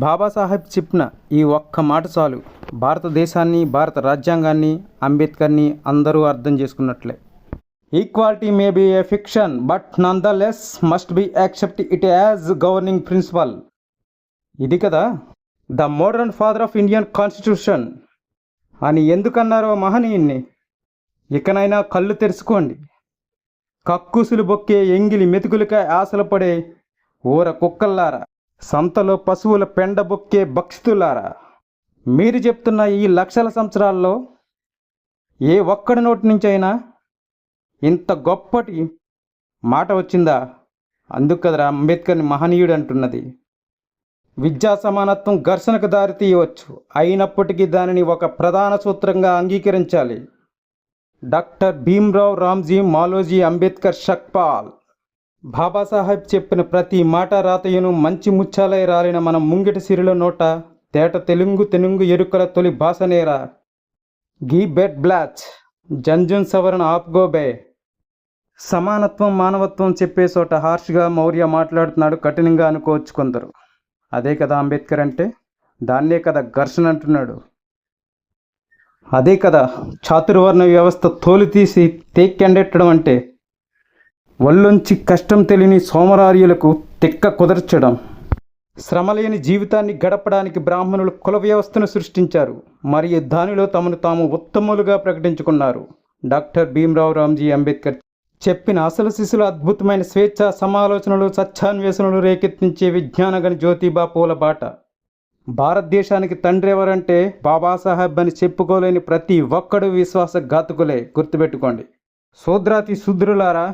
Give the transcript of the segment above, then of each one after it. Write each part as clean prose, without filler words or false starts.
బాబాసాహెబ్ చెప్పిన ఈ ఒక్క మాట చాలు భారతదేశాన్ని, భారత రాజ్యాంగాన్ని, అంబేద్కర్ని అందరూ అర్థం చేసుకున్నట్లే. Equality may be a fiction but none the less must be accept it as governing principle. ఇది కదా the modern father of Indian constitution అని ఎందుకన్నారో మహనీయుణ్ణి. ఇకనైనా కళ్ళు తెరుచుకోండి. కక్కుసులు బొక్కే ఎంగిలి మెతుకులకై ఆశలు పడే ఊర కుక్కల్లారా, సంతలో పశువుల పెండ బొక్కే భక్షితులారా, మీరు చెప్తున్న ఈ లక్షల సంవత్సరాల్లో ఏ ఒక్కడి నోటి నుంచైనా ఇంత గొప్పటి మాట వచ్చిందా? అందుకు కదరా అంబేద్కర్ని మహనీయుడు అంటున్నది. విద్యా సమానత్వం ఘర్షణకు దారి తీయవచ్చు, అయినప్పటికీ దానిని ఒక ప్రధాన సూత్రంగా అంగీకరించాలి. డాక్టర్ భీమ్రావ్ రామ్జీ మాలోజీ అంబేద్కర్ షక్పాల్. బాబాసాహెబ్ చెప్పిన ప్రతి మాట రాతయును మంచి ముచ్చాలై రాలిన మన ముంగిటి సిరిల నోట తేట తెలుగు ఎరుకల తొలి భాషనేరా. గీ బెట్ బ్లాచ్ జంజున్ సవరణ ఆప్గోబే. సమానత్వం, మానవత్వం చెప్పే చోట హార్ష్గా మౌర్య మాట్లాడుతున్నాడు, కఠినంగా అనుకోవచ్చు కొందరు. అదే కదా అంబేద్కర్ అంటే, దాన్నే కదా ఘర్షణ అంటున్నాడు. అదే కదా చాతుర్వర్ణ వ్యవస్థ తోలు తీసి తేక్కెండెట్టడం అంటే. ఒళ్ళొంచి కష్టం తెలియని సోమరార్యులకు తిక్క కుదర్చడం. శ్రమలేని జీవితాన్ని గడపడానికి బ్రాహ్మణులు కుల వ్యవస్థను సృష్టించారు, మరియు దానిలో తమను తాము ఉత్తములుగా ప్రకటించుకున్నారు. డాక్టర్ భీమ్రావ్ రామ్జీ అంబేద్కర్ చెప్పిన అసలు శిశుల అద్భుతమైన స్వేచ్ఛ సమాలోచనలు, సత్యాన్వేషణలు రేకెత్తించే విజ్ఞానగని జ్యోతిబా పూల బాట. భారతదేశానికి తండ్రి ఎవరంటే బాబాసాహెబ్ అని చెప్పుకోలేని ప్రతి ఒక్కడు విశ్వాసఘాతకులే, గుర్తుపెట్టుకోండి. శూద్రాతి శూద్రులారా,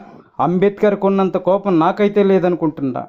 అంబేద్కర్కు ఉన్నంత కోపం నాకైతే లేదనుకుంటున్నా.